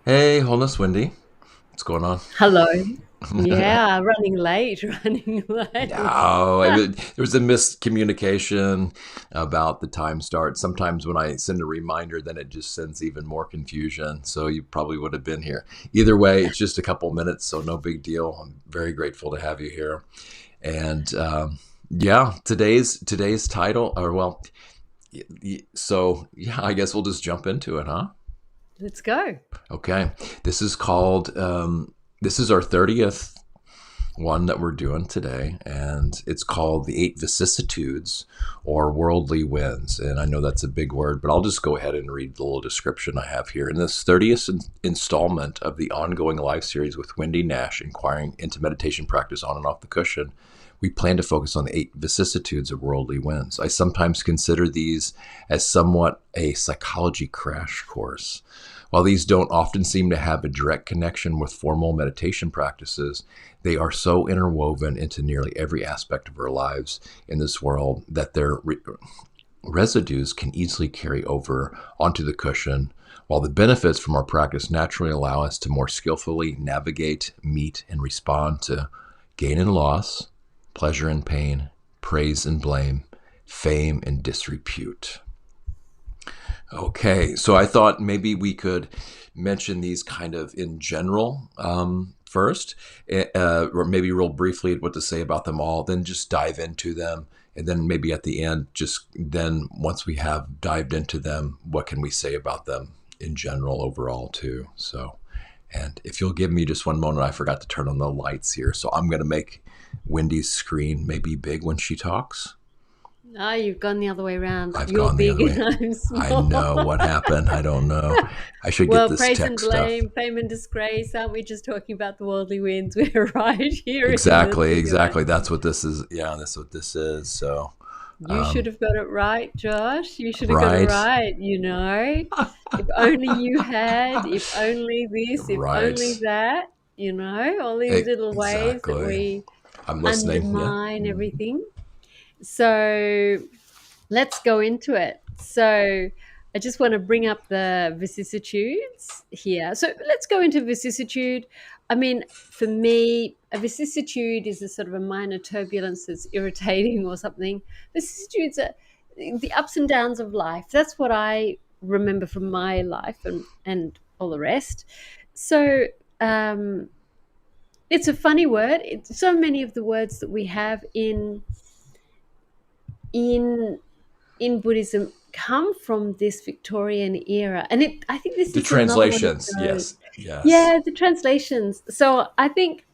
Hey, wholeness, Wendy. What's going on? Hello. Yeah, running late, running late. No, there was a miscommunication about the time start. Sometimes when I send a reminder, then it just sends even more confusion. So you probably would have been here. Either way, it's just a couple minutes, so no big deal. I'm very grateful to have you here. And yeah, today's title, or well, so yeah, I guess we'll just jump into it, huh? Let's go. Okay, this is called. This is our 30th one that we're doing today, and it's called the Eight Vicissitudes or Worldly Winds. And I know that's a big word, but I'll just go ahead and read the little description I have here. In this 30th installment of the ongoing live series with Wendy Nash, inquiring into meditation practice on and off the cushion, we plan to focus on the eight vicissitudes of worldly winds. I sometimes consider these as somewhat a psychology crash course. While these don't often seem to have a direct connection with formal meditation practices, they are so interwoven into nearly every aspect of our lives in this world that their residues can easily carry over onto the cushion, while the benefits from our practice naturally allow us to more skillfully navigate, meet, and respond to gain and loss, pleasure and pain, praise and blame, fame and disrepute. Okay, so I thought maybe we could mention these kind of in general first, or maybe real briefly what to say about them all, then just dive into them, and then maybe at the end, just then once we have dived into them, what can we say about them in general overall too? So, and if you'll give me just one moment, I forgot to turn on the lights here, so I'm going to make Wendy's screen maybe big when she talks. Ah, you've gone the other way around. I've You're gone the big other way. and I'm I know small. what happened. I don't know. I should get Well, this praise tech and stuff. blame, fame and disgrace. Aren't we just talking about the worldly winds? We're right here in the Exactly, thick of it. exactly. That's what this is. Yeah, that's what this is. So, You should um, have got it right, Josh. You should have got it right, right, you know. If only you had, if only this, if only right. that, all these little ways that Exactly. we I'm listening. Yeah. undermine everything. So let's go into it. So I just want to bring up the vicissitudes here. So let's go into vicissitude. I mean, for me, a vicissitude is a sort of a minor turbulence that's irritating or something. Vicissitudes are the ups and downs of life. That's what I remember from my life and all the rest. So um, it's a funny word. It's so many of the words that we have in in Buddhism come from this Victorian era, and I think this The is another one of translations. those. Yes. Yes. Yeah, the translations. So I think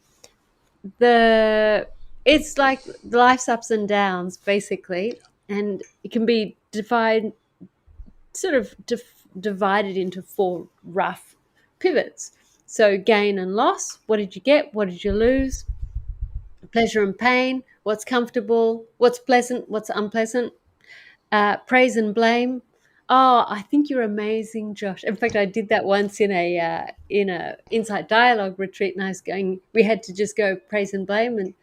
the it's like life's ups and downs basically, and it can be divided into four rough pivots. So gain and loss. What did you get? What did you lose? Pleasure and pain. What's comfortable? What's pleasant? What's unpleasant? Praise and blame. Oh, I think you're amazing, Josh. In fact, I did that once in a insight dialogue retreat, and I was going. We had to just go praise and blame, and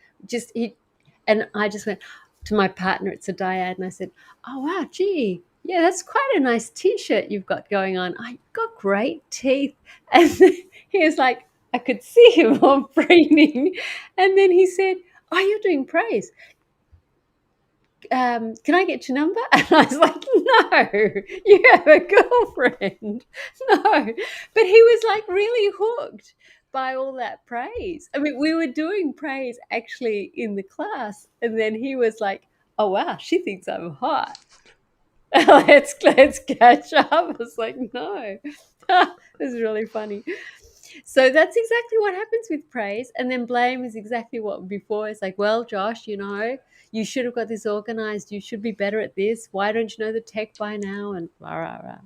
and I just went to my partner. It's a dyad, and I said, "Oh wow, gee, yeah, that's quite a nice T-shirt you've got going on. I got great teeth." And he was like, I could see him all braining, and then he said, "Oh, you're doing praise. Can I get your number?" And I was like, no, you have a girlfriend. No. But he was like really hooked by all that praise. I mean, we were doing praise actually in the class. And then he was like, oh, wow, she thinks I'm hot. Let's catch up. I was like, no. This is really funny. So that's exactly what happens with praise. And then blame is exactly what before. It's like, well, Josh, you should have got this organized. You should be better at this. Why don't you know the tech by now? And rah, rah, rah.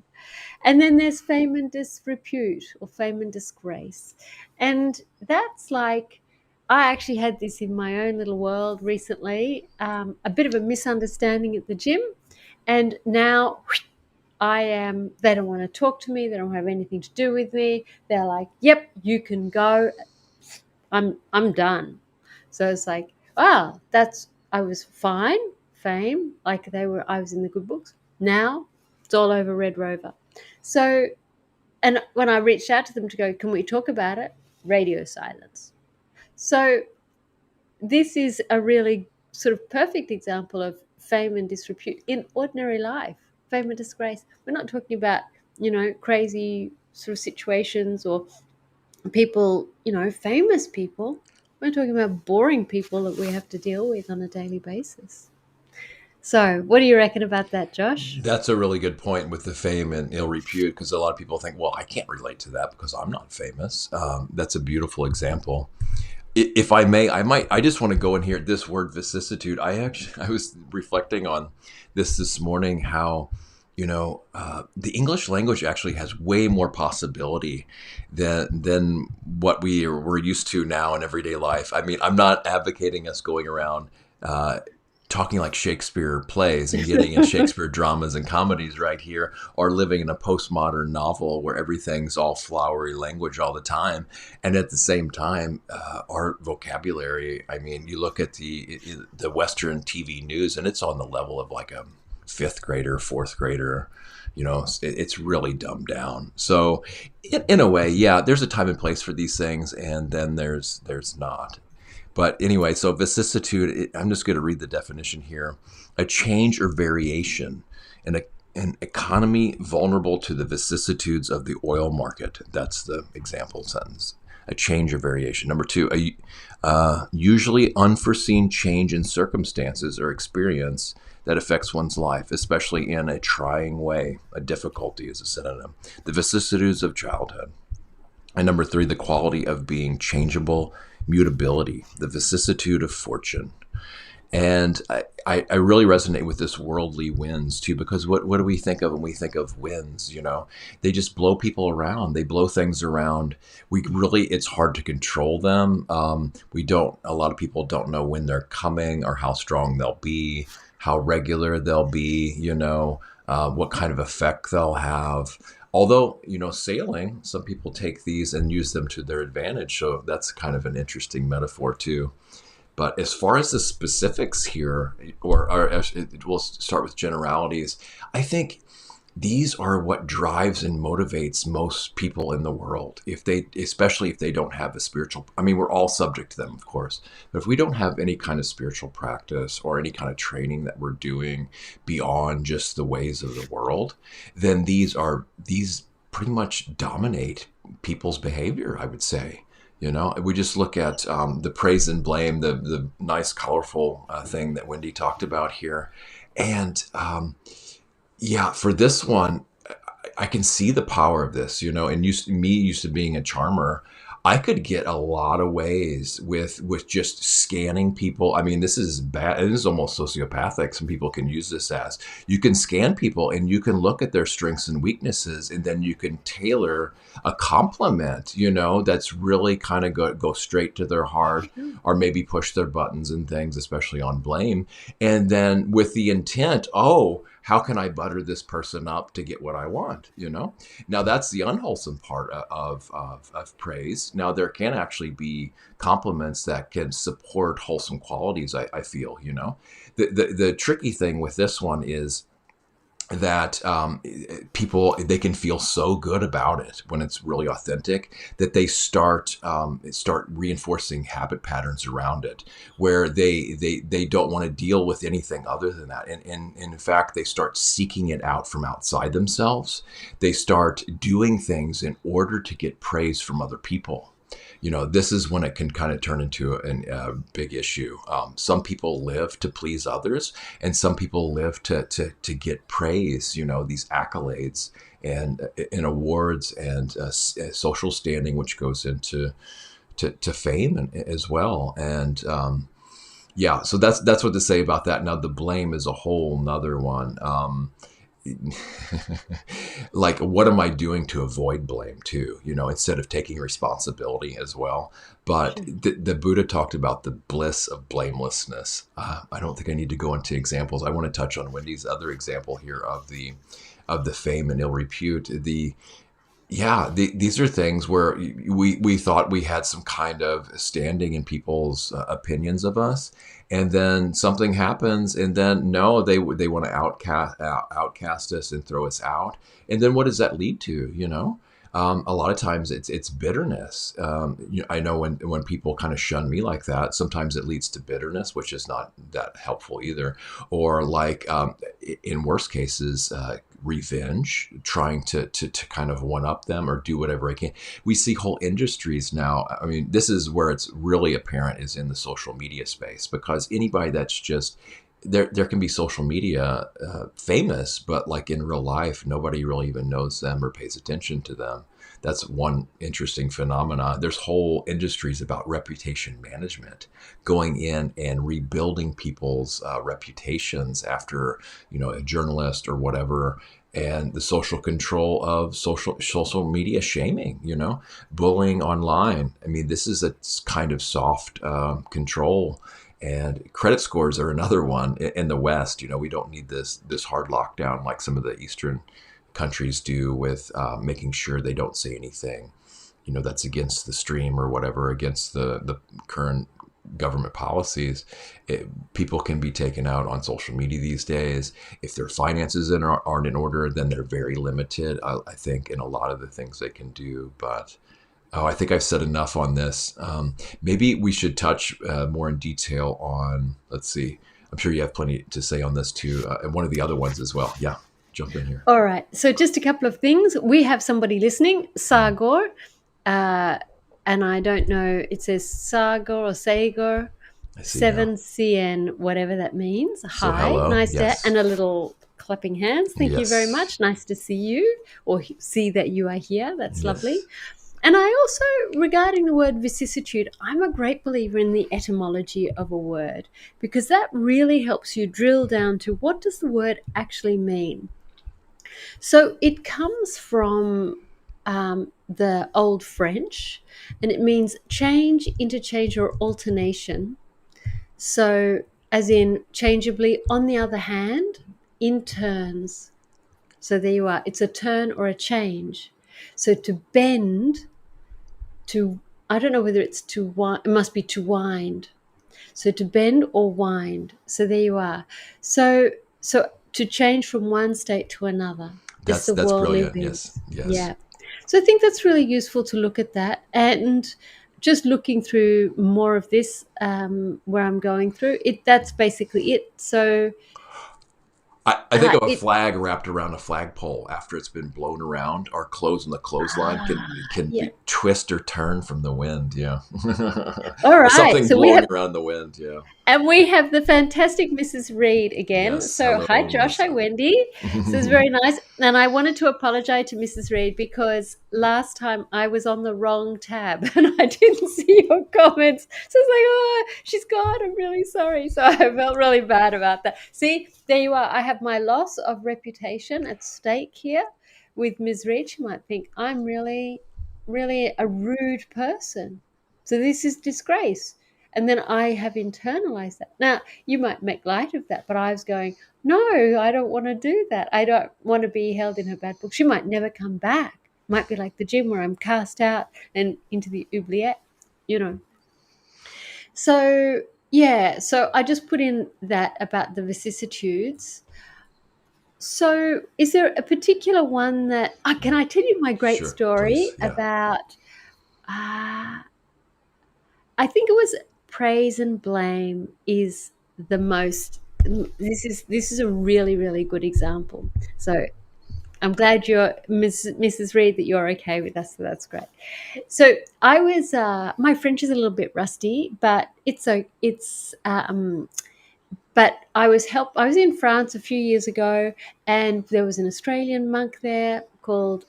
And then there's fame and disrepute or fame and disgrace. And that's like, I actually had this in my own little world recently, a bit of a misunderstanding at the gym. And now they don't want to talk to me. They don't have anything to do with me. They're like, yep, you can go. I'm done. So it's like, wow, I was fine, fame, like I was in the good books. Now it's all over Red Rover. So And when I reached out to them to go, can we talk about it? Radio silence. So this is a really sort of perfect example of fame and disrepute in ordinary life. Fame and disgrace. We're not talking about, crazy sort of situations or people, famous people. We're talking about boring people that we have to deal with on a daily basis. So, what do you reckon about that, Josh? That's a really good point with the fame and ill repute, because a lot of people think, well, I can't relate to that because I'm not famous. That's a beautiful example. If I may, I just want to go in here, this word vicissitude. I was reflecting on this morning, how, the English language actually has way more possibility than what we're used to now in everyday life. I mean, I'm not advocating us going around talking like Shakespeare plays and getting in Shakespeare dramas and comedies right here, or living in a postmodern novel where everything's all flowery language all the time. And at the same time, our vocabulary, I mean, you look at the Western TV news and it's on the level of like a fifth grader, fourth grader. It's really dumbed down. So in a way, yeah, there's a time and place for these things, and then there's not. But anyway, so vicissitude, I'm just going to read the definition here. A change or variation in an economy vulnerable to the vicissitudes of the oil market. That's the example sentence. A change or variation. Number two, a usually unforeseen change in circumstances or experience that affects one's life, especially in a trying way. A difficulty is a synonym. The vicissitudes of childhood. And number three, the quality of being changeable, mutability, the vicissitude of fortune. And I really resonate with this worldly winds too, because what do we think of when we think of winds? They just blow people around. They blow things around. It's hard to control them. A lot of people don't know when they're coming or how strong they'll be, how regular they'll be, what kind of effect they'll have. Although, sailing, some people take these and use them to their advantage. So that's kind of an interesting metaphor too. But as far as the specifics here, or we'll start with generalities, I think these are what drives and motivates most people in the world. Especially if they don't have a spiritual, I mean, we're all subject to them, of course. But if we don't have any kind of spiritual practice or any kind of training that we're doing beyond just the ways of the world, then these pretty much dominate people's behavior, I would say. We just look at the praise and blame, the nice, colorful thing that Wendy talked about here. And yeah, for this one, I can see the power of this, and used to being a charmer, I could get a lot of ways with just scanning people. I mean, this is bad. It is almost sociopathic. Some people can use this as, you can scan people and you can look at their strengths and weaknesses, and then you can tailor a compliment, that's really kind of go straight to their heart, or maybe push their buttons and things, especially on blame. And then with the intent, how can I butter this person up to get what I want? Now that's the unwholesome part of praise. Now there can actually be compliments that can support wholesome qualities. I feel, the tricky thing with this one is that people, they can feel so good about it when it's really authentic that they start reinforcing habit patterns around it, where they don't want to deal with anything other than that, and in fact they start seeking it out from outside themselves. They start doing things in order to get praise from other people. This is when it can kind of turn into a big issue. Some people live to please others, and some people live to get praise, these accolades and awards and social standing, which goes into to fame as well. And yeah, so that's what to say about that. Now, the blame is a whole nother one. Like, what am I doing to avoid blame too, instead of taking responsibility as well? But the Buddha talked about the bliss of blamelessness. I don't think I need to go into examples. I want to touch on Wendy's other example here of the fame and ill repute. These are things where we thought we had some kind of standing in people's opinions of us, and then something happens, and then no, they want to outcast us and throw us out, and then what does that lead to? A lot of times it's bitterness. I know when people kind of shun me like that, sometimes it leads to bitterness, which is not that helpful either. Or like in worst cases, revenge, trying to kind of one up them or do whatever I can. We see whole industries now. I mean, this is where it's really apparent is in the social media space, because anybody that's just there can be social media famous, but like in real life, nobody really even knows them or pays attention to them. That's one interesting phenomena. There's whole industries about reputation management, going in and rebuilding people's reputations after, a journalist or whatever, and the social control of social media shaming, bullying online. I mean, this is a kind of soft control. And credit scores are another one in the West. We don't need this hard lockdown like some of the Eastern countries do, with making sure they don't say anything, that's against the stream or whatever, against the current government policies. People can be taken out on social media these days. If their finances aren't in order, then they're very limited, I think, in a lot of the things they can do. But oh, I think I've said enough on this. Maybe we should touch more in detail on, let's see, I'm sure you have plenty to say on this too, and one of the other ones as well. Yeah, jump in here. All right. So just a couple of things. We have somebody listening, Sagor, and I don't know. It says Sagor or Sagor, I see now. 7CN, whatever that means. So Hi, hello. nice to, Yes. and a little clapping hands. Thank you very Yes. much. Nice to see you or see that you are here. That's lovely. Yes. And I also, regarding the word vicissitude, I'm a great believer in the etymology of a word, because that really helps you drill down to what does the word actually mean. So it comes from the Old French, and it means change, interchange, or alternation. So, as in changeably, on the other hand, in turns. So there you are. It's a turn or a change. So to bend, to, I don't know whether it's to wind, it must be to wind. So to bend or wind. So there you are. So to change from one state to another. It's the That's worldly brilliant. Yes. winds. Yes. Yeah. So I think that's really useful to look at that. And just looking through more of this, where I'm going through it, that's basically it. So I think of a it, flag wrapped around a flagpole after it's been blown around. Our clothes on the clothesline can yeah. be twist or turn from the wind. Yeah, All or right. something So we blowing have, around the wind. Yeah. and we have the fantastic Mrs. Reed again. Yes. So, Hello, hi, Josh. Hi, Melissa. Wendy. This is very nice. And I wanted to apologize to Mrs. Reed because last time I was on the wrong tab and I didn't see your comments. So I was like, oh, she's gone. I'm really sorry. So I felt really bad about that. See, there you are. I have my loss of reputation at stake here with Ms. Reed. She might think I'm really, really a rude person. So this is disgrace. And then I have internalized that. Now, you might make light of that, but I was going, no, I don't want to do that. I don't want to be held in her bad book. She might never come back. Might be like the gym where I'm cast out and into the oubliette, you know. So, yeah, so I just put in that about the vicissitudes. So, is there a particular one that, can I tell you my great Sure. Please. story Yeah. about, I think it was praise and blame is the most, this is a really, really good example. So I'm glad you're Mrs. Reed, that you're okay with us. So that's great. So I was my French is a little bit rusty, but but I was in France a few years ago, and there was an Australian monk there called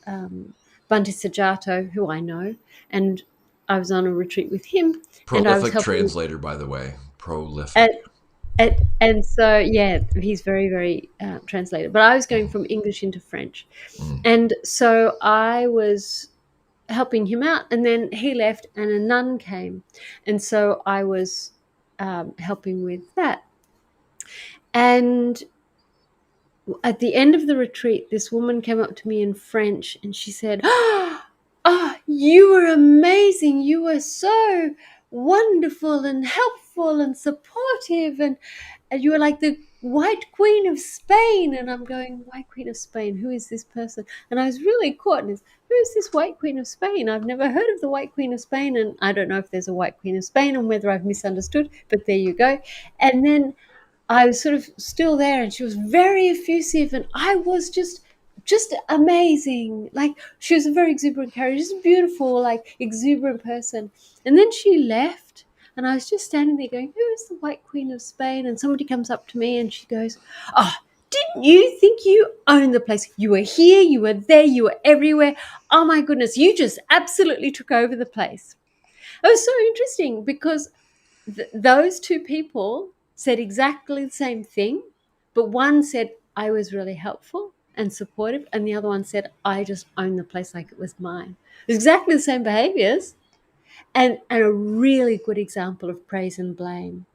Bunty Sajato, who I know, and I was on a retreat with him, and I was Prolific helping. translator, by the way. Prolific. And, and so, yeah, he's very, very translated. But I was going from English into French, Mm. and so I was helping him out, and then he left, and a nun came, and so I was helping with that. And at the end of the retreat, this woman came up to me in French and she said, "Oh, you were amazing. You were so wonderful and helpful and supportive. And you were like the White Queen of Spain." And I'm going, White Queen of Spain? Who is this person? And I was really caught. And who's this White Queen of Spain? I've never heard of the White Queen of Spain, and I don't know if there's a White Queen of Spain and whether I've misunderstood, but there you go. And then I was sort of still there, and she was very effusive, and I was just amazing. Like, she was a very exuberant character, just a beautiful, like, exuberant person. And then she left, and I was just standing there going, who is the White Queen of Spain? And somebody comes up to me and she goes, oh, didn't you think you owned the place? You were here, you were there, you were everywhere. Oh my goodness, you just absolutely took over the place. It was so interesting because those two people said exactly the same thing, but one said, I was really helpful and supportive, and the other one said, I just owned the place like it was mine. It was exactly the same behaviors, and a really good example of praise and blame.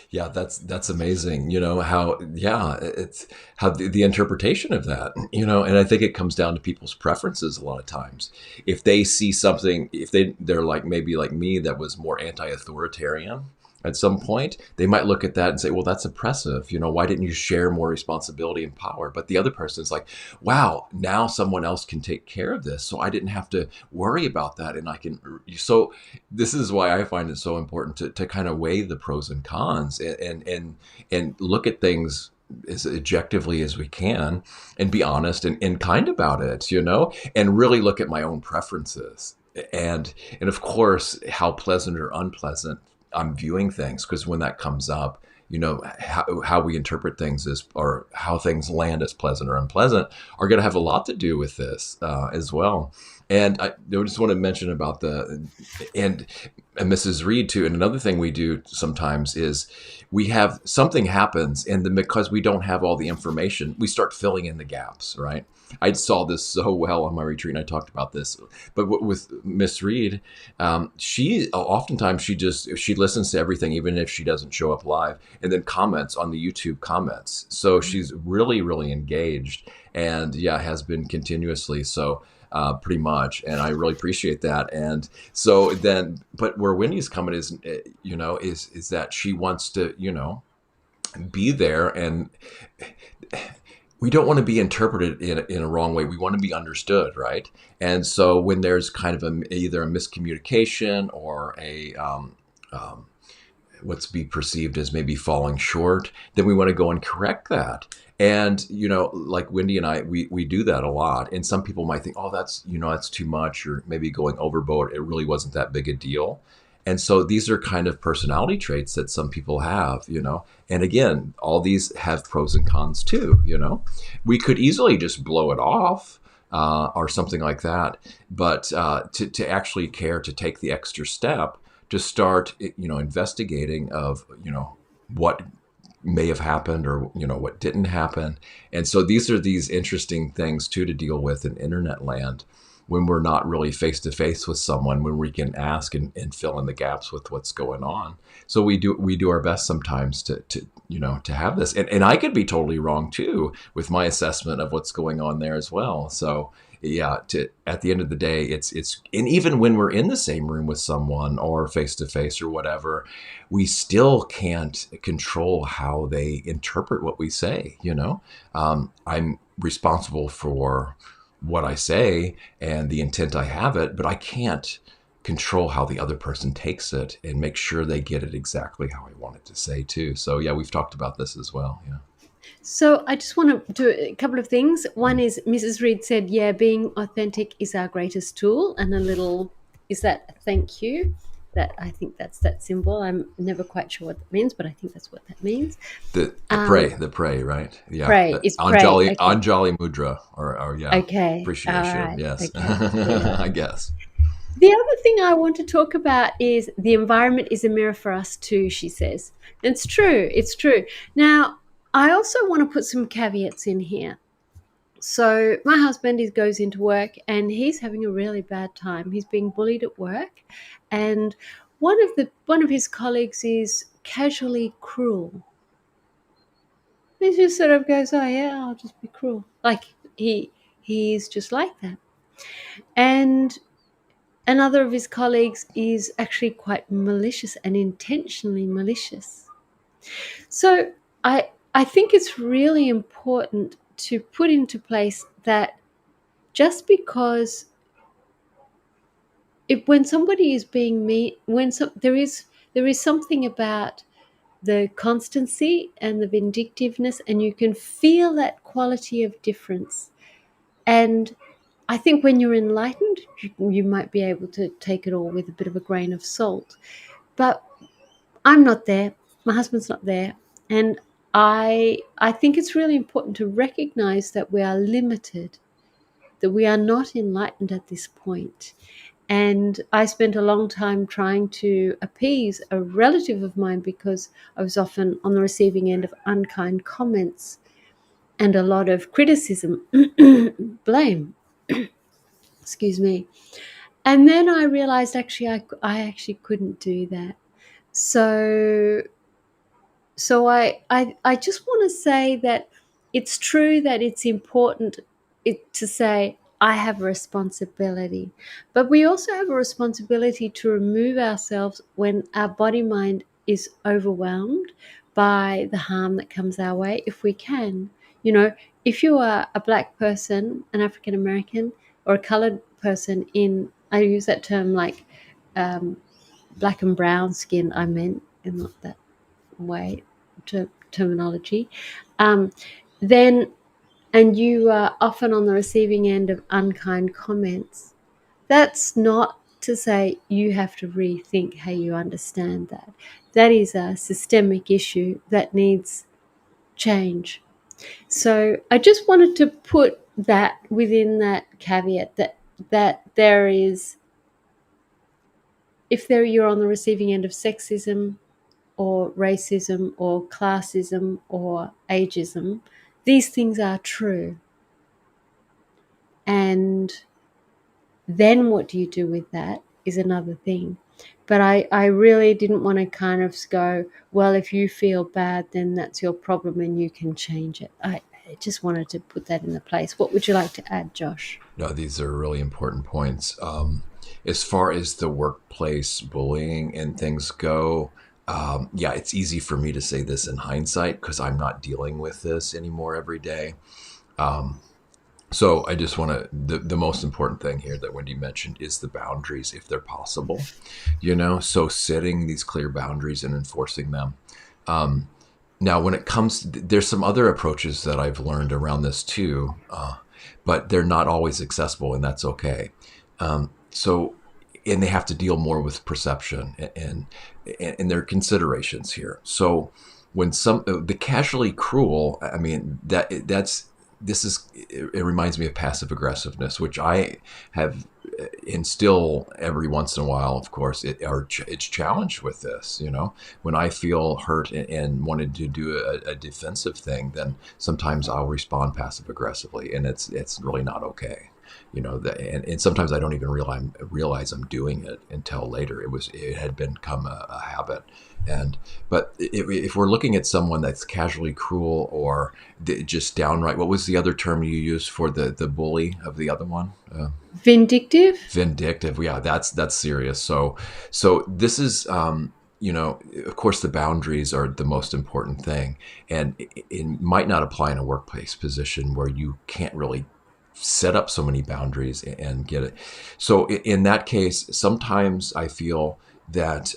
Yeah, that's amazing. You know how, yeah, it's how the interpretation of that, you know, and I think it comes down to people's preferences a lot of times. If they see something, if they're like maybe like me that was more anti-authoritarian at some point, they might look at that and say, well, that's oppressive. You know, why didn't you share more responsibility and power? But the other person is like, wow, now someone else can take care of this. So I didn't have to worry about that. And I can, so this is why I find it so important to kind of weigh the pros and cons and look at things as objectively as we can and be honest and kind about it, you know, and really look at my own preferences and of course how pleasant or unpleasant I'm viewing things, because when that comes up, you know, how we interpret things is, or how things land as pleasant or unpleasant, are going to have a lot to do with this as well. And I just want to mention about and, and Mrs. Reed too. And another thing we do sometimes is we have something happens, and then because we don't have all the information, we start filling in the gaps, right? I saw this so well on my retreat, and I talked about this. But with Miss Reed, she oftentimes she listens to everything, even if she doesn't show up live, and then comments on the YouTube comments. So she's really engaged, and yeah, has been continuously so. Pretty much, and I really appreciate that. And so then, but where Wendy's coming is, you know, is that she wants to, you know, be there, and we don't want to be interpreted in a wrong way. We want to be understood, right? And so when there's kind of either a miscommunication or um, what's be perceived as maybe falling short, then we want to go and correct that. And, you know, like Wendy and I, we do that a lot. And some people might think, oh, that's, you know, that's too much, or maybe going overboard. It really wasn't that big a deal. And so these are kind of personality traits that some people have, you know. And again, all these have pros and cons too, you know. We could easily just blow it off or something like that. But to actually care to take the extra step to start, you know, investigating of, you know, what may have happened or, you know, what didn't happen. And so these are these interesting things too to deal with in internet land when we're not really face to face with someone, when we can ask and fill in the gaps with what's going on. So we do our best sometimes to you know, to have this. And I could be totally wrong too with my assessment of what's going on there as well. So yeah, at the end of the day, it's and even when we're in the same room with someone or face to face or whatever, we still can't control how they interpret what we say. You know, I'm responsible for what I say and the intent I have it, but I can't control how the other person takes it and make sure they get it exactly how I want it to say too. So yeah, we've talked about this as well. Yeah. So I just want to do a couple of things. One is Mrs. Reed said, yeah, being authentic is our greatest tool. And a little, is that a thank you? That I think that's that symbol. I'm never quite sure what that means, but I think that's what that means. The pray, right? Yeah. Pray is pray. Anjali Okay. Anjali Mudra or yeah, Okay. All appreciation. right. Yes. Okay. Yeah. I guess. The other thing I want to talk about is the environment is a mirror for us too, she says. And it's true. It's true. Now, I also want to put some caveats in here. So my husband goes into work and he's having a really bad time. He's being bullied at work, and one of his colleagues is casually cruel. He just sort of goes, "Oh yeah, I'll just be cruel." Like he's just like that. And another of his colleagues is actually quite malicious and intentionally malicious. So I think it's really important to put into place that just because when somebody is being mean, there is something about the constancy and the vindictiveness, and you can feel that quality of difference. And I think when you're enlightened, you might be able to take it all with a bit of a grain of salt. But I'm not there. My husband's not there, and I think it's really important to recognize that we are limited, that we are not enlightened at this point. And I spent a long time trying to appease a relative of mine because I was often on the receiving end of unkind comments and a lot of criticism, blame, excuse me. And then I realized actually I actually couldn't do that. So I just want to say that it's true that it's important to say I have a responsibility, but we also have a responsibility to remove ourselves when our body mind is overwhelmed by the harm that comes our way, if we can. You know, if you are a black person, an African American, or a colored person in, I use that term like black and brown skin, I meant, and not that way terminology, um, then, and you are often on the receiving end of unkind comments, that's not to say you have to rethink how you understand that. That is a systemic issue that needs change. So I just wanted to put that within that caveat that there is, if there you're on the receiving end of sexism or racism or classism or ageism, these things are true. And then what do you do with that is another thing. But I really didn't want to kind of go, well, if you feel bad, then that's your problem and you can change it. I just wanted to put that in the place. What would you like to add, Josh? No, these are really important points. As far as the workplace bullying and things go, yeah, it's easy for me to say this in hindsight because I'm not dealing with this anymore every day. So I just want to, the most important thing here that Wendy mentioned is the boundaries, if they're possible, so setting these clear boundaries and enforcing them. Now, when it comes, there's some other approaches that I've learned around this too, but they're not always accessible, and that's okay. So, and they have to deal more with perception and their considerations here. So, when the casually cruel, I mean it reminds me of passive aggressiveness, which I have instill every once in a while. Of course, it's challenged with this. When I feel hurt and wanted to do a defensive thing, then sometimes I'll respond passive aggressively, and it's really not okay. And sometimes I don't even realize I'm doing it until later. It had become a habit. But if we're looking at someone that's casually cruel or just downright, what was the other term you used for the bully of the other one? Vindictive. Vindictive. Yeah, that's serious. So this is, of course, the boundaries are the most important thing, and it might not apply in a workplace position where you can't really set up so many boundaries and get it. So in that case, sometimes I feel that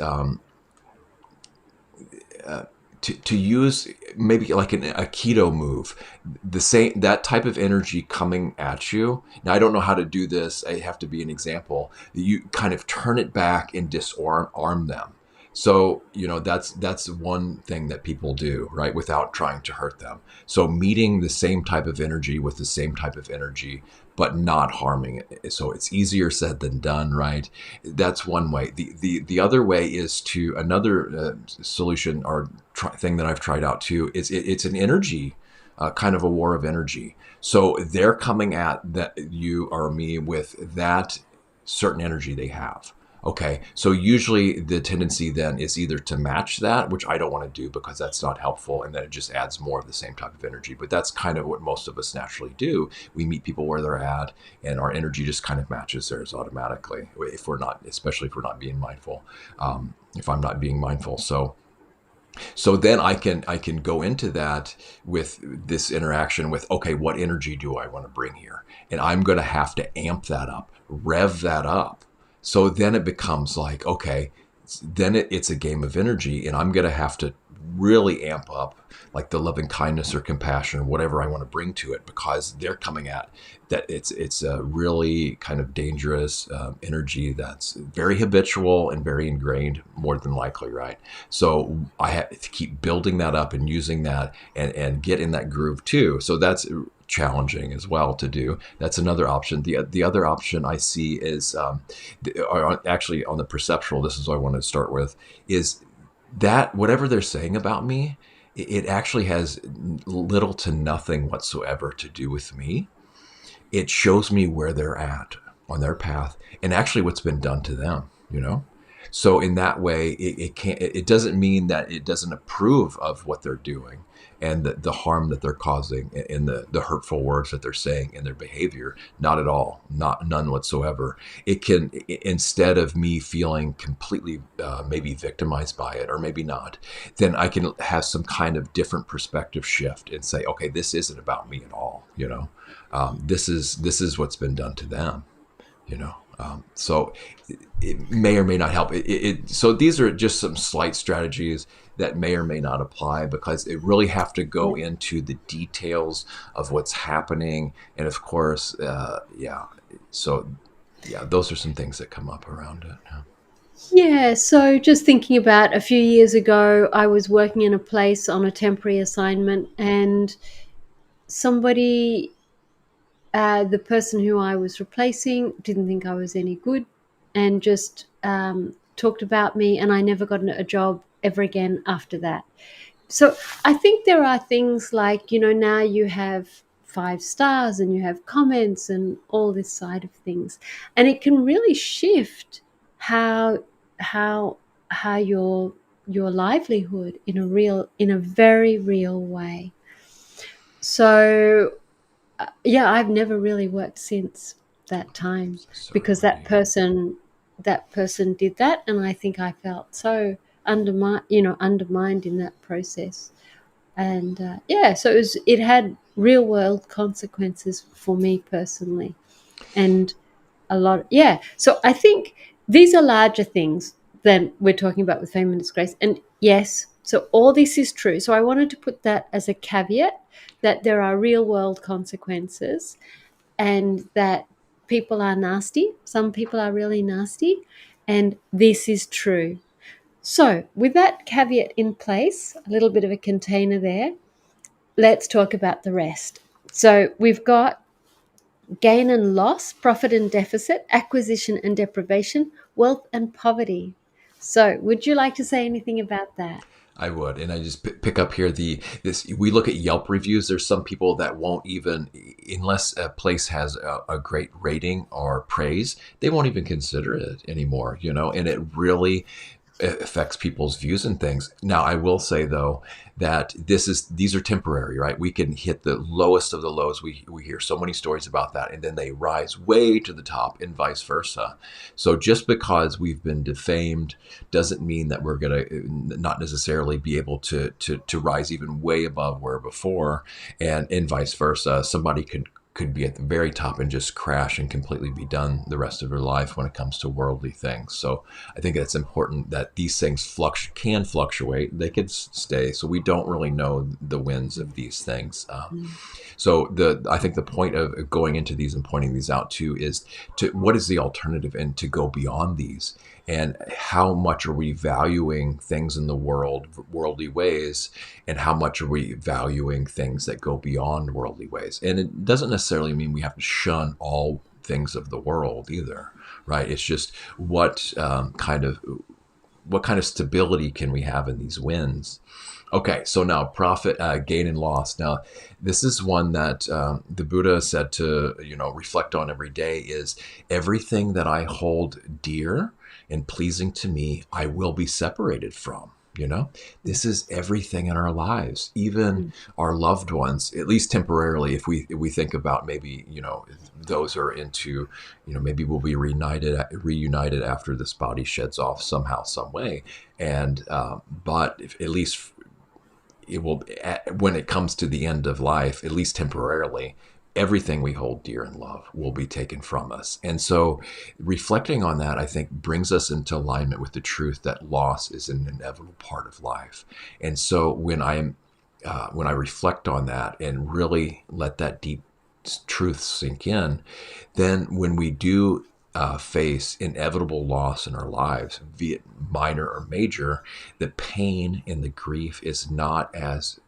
to use maybe like a keto move, that type of energy coming at you. Now, I don't know how to do this. I have to be an example. You kind of turn it back and disarm them. So, that's one thing that people do, right, without trying to hurt them. So meeting the same type of energy with the same type of energy, but not harming it. So it's easier said than done, right? That's one way. The other way is to another solution or thing that I've tried out too is it's an energy, kind of a war of energy. So they're coming at that you or me with that certain energy they have. Okay, so usually the tendency then is either to match that, which I don't want to do because that's not helpful, and then it just adds more of the same type of energy. But that's kind of what most of us naturally do. We meet people where they're at, and our energy just kind of matches theirs automatically, if we're not, especially if we're not being mindful. If I'm not being mindful, so So then I can go into that with this interaction with, okay, what energy do I want to bring here? And I'm going to have to amp that up, rev that up. So then it becomes like, okay, then it's a game of energy, and I'm going to have to really amp up like the loving kindness or compassion or whatever I want to bring to it, because they're coming at that. It's a really kind of dangerous energy that's very habitual and very ingrained, more than likely, right? So I have to keep building that up and using that, and get in that groove too. So that's challenging as well to do. That's another option. The other option I see is actually on the perceptual. This is what I want to start with, is that whatever they're saying about me, it actually has little to nothing whatsoever to do with me. It shows me where they're at on their path, and actually what's been done to them, you know? So in that way, it can't, it doesn't mean that it doesn't approve of what they're doing and the harm that they're causing, and the hurtful words that they're saying in their behavior. Not at all, none whatsoever. It can, instead of me feeling completely maybe victimized by it, or maybe not, then I can have some kind of different perspective shift and say, okay, this isn't about me at all, you know? This is what's been done to them, you know. So it may or may not help. So these are just some slight strategies that may or may not apply, because it really have to go into the details of what's happening. And of course, yeah. So yeah, those are some things that come up around it. Yeah. Yeah, so just thinking about a few years ago, I was working in a place on a temporary assignment, and somebody, the person who I was replacing, didn't think I was any good, and just talked about me, and I never got a job ever again after that. So I think there are things like, now you have 5 stars and you have comments and all this side of things, and it can really shift how how how your livelihood in a very real way. So yeah, I've never really worked since that time, Sorry, because Wendy. that person did that, and I think I felt so undermined in that process. And yeah, so it had real world consequences for me personally, and a lot. Yeah, so I think these are larger things than we're talking about with fame and disgrace. And yes, so all this is true. So I wanted to put that as a caveat, that there are real world consequences, and that people are nasty. Some people are really nasty, and this is true. So, with that caveat in place, a little bit of a container there, let's talk about the rest. So, we've got gain and loss, profit and deficit, acquisition and deprivation, wealth and poverty. So, would you like to say anything about that? I would, and I just pick up here this. We look at Yelp reviews. There's some people that won't even, unless a place has a great rating or praise, they won't even consider it anymore. You know, and it really affects people's views and things. Now, I will say though that these are temporary, right? We can hit the lowest of the lows. We hear so many stories about that, and then they rise way to the top, and vice versa. So just because we've been defamed doesn't mean that we're going to not necessarily be able to rise even way above where before, and vice versa. Somebody could be at the very top and just crash and completely be done the rest of their life when it comes to worldly things. So I think it's important that these things can fluctuate. They could stay. So we don't really know the winds of these things. So I think the point of going into these and pointing these out too is to what is the alternative, and to go beyond these, and how much are we valuing things in the world, worldly ways, and how much are we valuing things that go beyond worldly ways. And it doesn't necessarily mean we have to shun all things of the world either, right? It's just what kind of stability can we have in these winds. Okay, so now profit, gain, and loss. Now, this is one that the Buddha said to reflect on every day. Is everything that I hold dear and pleasing to me, I will be separated from. You know, this is everything in our lives, even Mm. our loved ones, at least temporarily. If we think about maybe, those are into, maybe we'll be reunited after this body sheds off somehow, some way. And but if, at least it will, when it comes to the end of life, at least temporarily, everything we hold dear and love will be taken from us. And so reflecting on that, I think, brings us into alignment with the truth that loss is an inevitable part of life. And so when I reflect on that and really let that deep truth sink in, then when we do face inevitable loss in our lives, be it minor or major, the pain and the grief is not as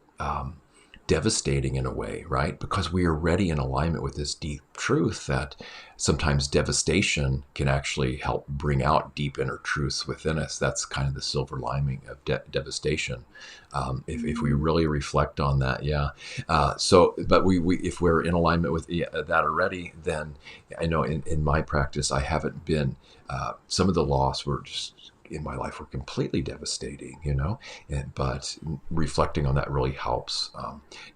devastating in a way, right? Because we are already in alignment with this deep truth that sometimes devastation can actually help bring out deep inner truths within us. That's kind of the silver lining of devastation. If we really reflect on that, yeah. But we if we're in alignment with that already, then I know in my practice, I haven't been, some of the loss were just in my life were completely devastating, but reflecting on that really helps.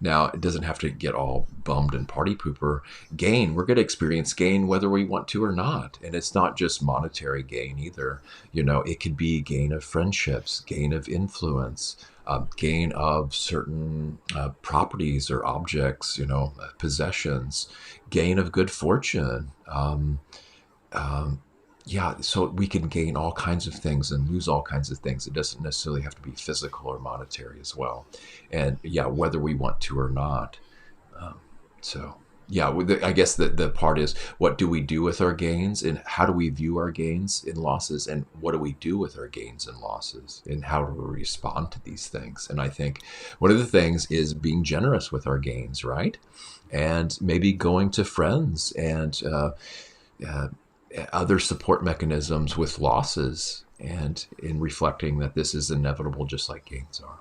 Now, it doesn't have to get all bummed and party pooper. Gain, we're going to experience gain whether we want to or not. And it's not just monetary gain either. It could be gain of friendships, gain of influence, gain of certain properties or objects, possessions, gain of good fortune. Yeah, so we can gain all kinds of things and lose all kinds of things. It doesn't necessarily have to be physical or monetary as well. And yeah, whether we want to or not. So yeah, I guess the part is, what do we do with our gains, and how do we view our gains and losses, and what do we do with our gains and losses, and how do we respond to these things? And I think one of the things is being generous with our gains, right? And maybe going to friends and uh, other support mechanisms with losses, and in reflecting that this is inevitable just like gains are.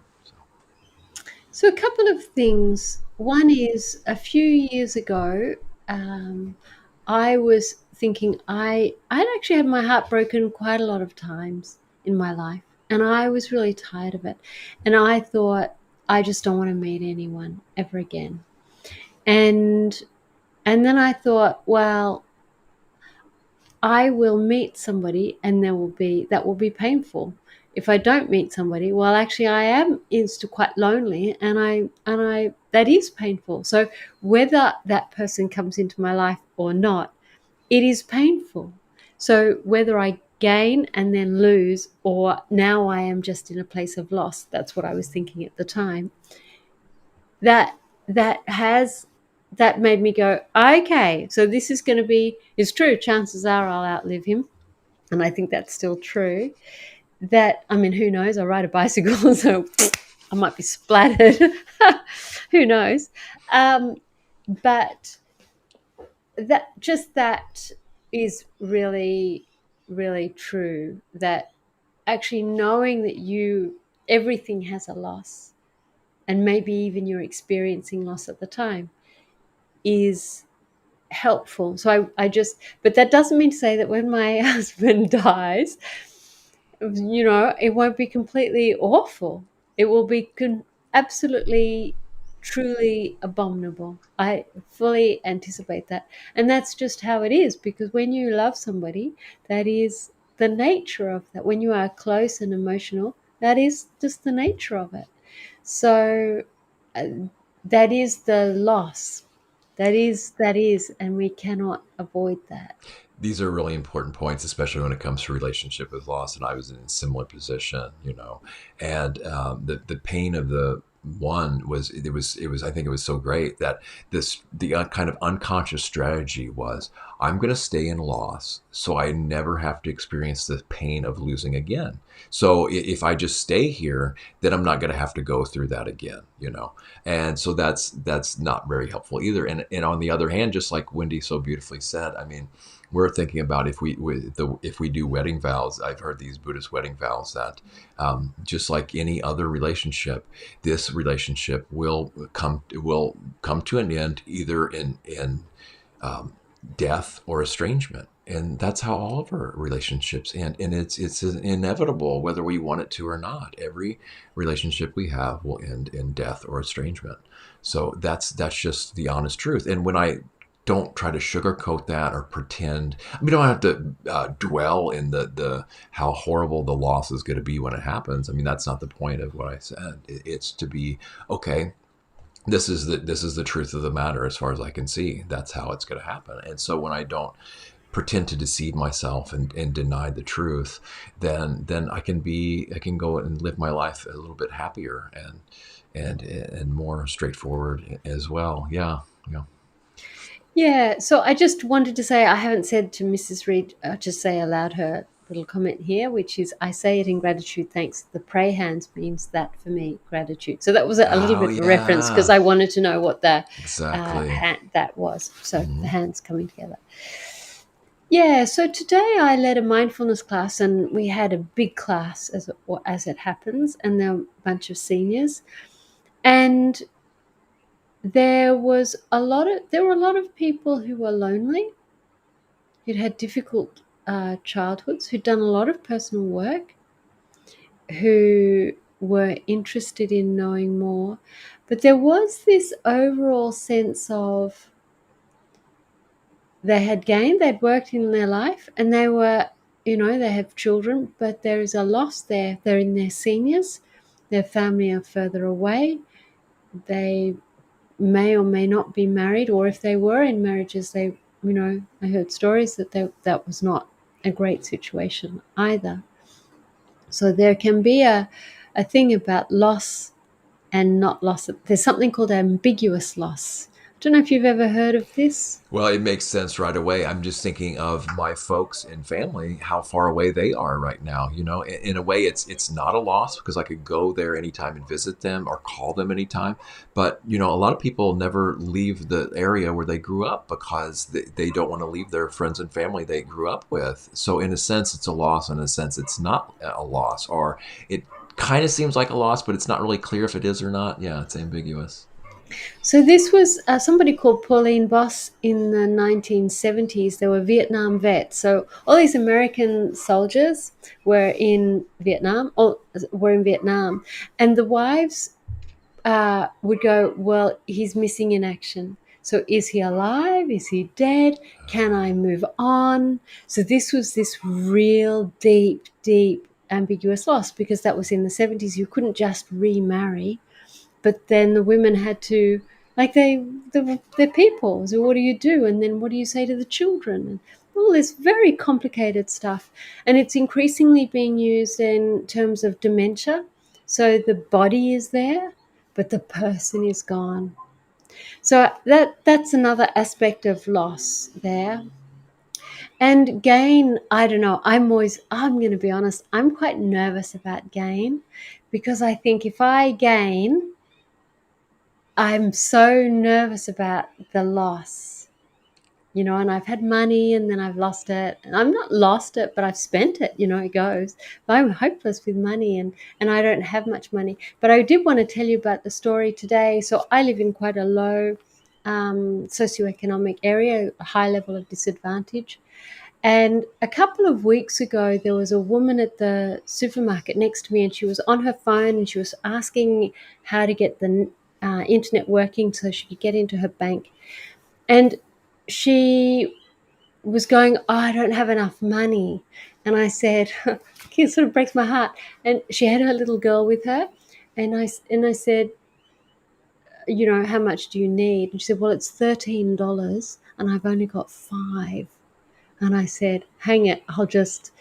So, a couple of things. One is, a few years ago, I was thinking I'd actually had my heart broken quite a lot of times in my life, and I was really tired of it. And I thought, I just don't want to meet anyone ever again. And then I thought, well, I will meet somebody, and that will be painful. If I don't meet somebody, well, actually, I am still quite lonely, and I that is painful. So whether that person comes into my life or not, it is painful. So whether I gain and then lose, or now I am just in a place of loss, that's what I was thinking at the time. That that has that made me go, okay, so this is going to be, it's true, chances are I'll outlive him, and I think that's still true. That, I mean, who knows, I ride a bicycle, so I might be splattered. Who knows? But that is really, really true, that actually knowing that everything has a loss, and maybe even you're experiencing loss at the time, is helpful. So but that doesn't mean to say that when my husband dies, it won't be completely awful. It will be absolutely, truly abominable. I fully anticipate that. And that's just how it is, because when you love somebody, that is the nature of that. When you are close and emotional, that is just the nature of it. So uh, that is the loss. That is, and we cannot avoid that. These are really important points, especially when it comes to relationship with loss. And I was in a similar position, and the pain of the one was, it was I think it was so great that the kind of unconscious strategy was, I'm going to stay in loss so I never have to experience the pain of losing again. So if I just stay here, then I'm not going to have to go through that again. And so that's not very helpful either. And on the other hand, just like Wendy so beautifully said, I mean, we're thinking about, if we do wedding vows. I've heard these Buddhist wedding vows that, just like any other relationship, this relationship will come to an end, either in death or estrangement. And that's how all of our relationships end. And it's inevitable whether we want it to or not. Every relationship we have will end in death or estrangement. So that's just the honest truth. And when I don't try to sugarcoat that or pretend, I mean, I don't have to dwell in the how horrible the loss is going to be when it happens. I mean, that's not the point of what I said. It's to be okay. This is the truth of the matter as far as I can see. That's how it's going to happen. And so when I don't pretend to deceive myself and deny the truth, then I can go and live my life a little bit happier and more straightforward as well. Yeah, yeah. Yeah, so I just wanted to say I haven't said to Mrs. Reed, just say aloud her little comment here, which is I say it in gratitude, thanks. The pray hands means that for me, gratitude. So that was a little Oh bit of a reference because yeah, I wanted to know what the exactly. that was. So the Hmm. hands coming together. Yeah, so today I led a mindfulness class and we had a big class as it happens, and there were a bunch of seniors. And there were a lot of people who were lonely, who'd had difficult childhoods, who'd done a lot of personal work, who were interested in knowing more. But there was this overall sense of they had gained, they'd worked in their life, and they were, they have children, but there is a loss there. They're in their seniors, their family are further away, they may or may not be married, or if they were in marriages, I heard stories that was not a great situation either. So there can be a thing about loss and not loss. There's something called ambiguous loss. I don't know if you've ever heard of this. Well, it makes sense right away. I'm just thinking of my folks and family, how far away they are right now. In a way, it's not a loss because I could go there anytime and visit them or call them anytime. But a lot of people never leave the area where they grew up because they don't want to leave their friends and family they grew up with. So in a sense, it's a loss. In a sense, it's not a loss, or it kind of seems like a loss, but it's not really clear if it is or not. Yeah, it's ambiguous. So this was somebody called Pauline Boss in the 1970s. They were Vietnam vets. So all these American soldiers were in Vietnam, and the wives would go, well, he's missing in action. So is he alive? Is he dead? Can I move on? So this was this real deep, deep ambiguous loss because that was in the 70s. You couldn't just remarry, but then the women had to, like they're people. So what do you do? And then what do you say to the children? And all this very complicated stuff. And it's increasingly being used in terms of dementia. So the body is there, but the person is gone. So that's another aspect of loss there. And gain, I don't know. I'm going to be honest, I'm quite nervous about gain because I think if I gain, I'm so nervous about the loss, and I've had money and then I've lost it. And I'm not lost it, but I've spent it, it goes. But I'm hopeless with money and I don't have much money. But I did want to tell you about the story today. So I live in quite a low socioeconomic area, a high level of disadvantage. And a couple of weeks ago, there was a woman at the supermarket next to me, and she was on her phone and she was asking how to get the internet working so she could get into her bank. And she was going, oh, I don't have enough money. And I said, it sort of breaks my heart. And she had her little girl with her. And I said, how much do you need? And she said, well, it's $13 and I've only got 5. And I said, hang it, I'll just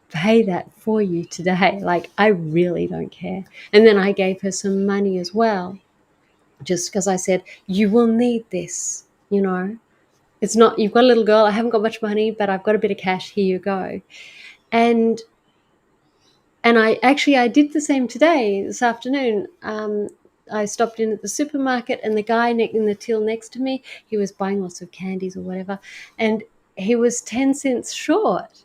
pay that for you today. Like, I really don't care. And then I gave her some money as well, just because I said, you will need this. It's not, you've got a little girl, I haven't got much money, but I've got a bit of cash, here you go. And I did the same today, this afternoon. I stopped in at the supermarket and the guy in the till next to me, he was buying lots of candies or whatever, and he was 10 cents short.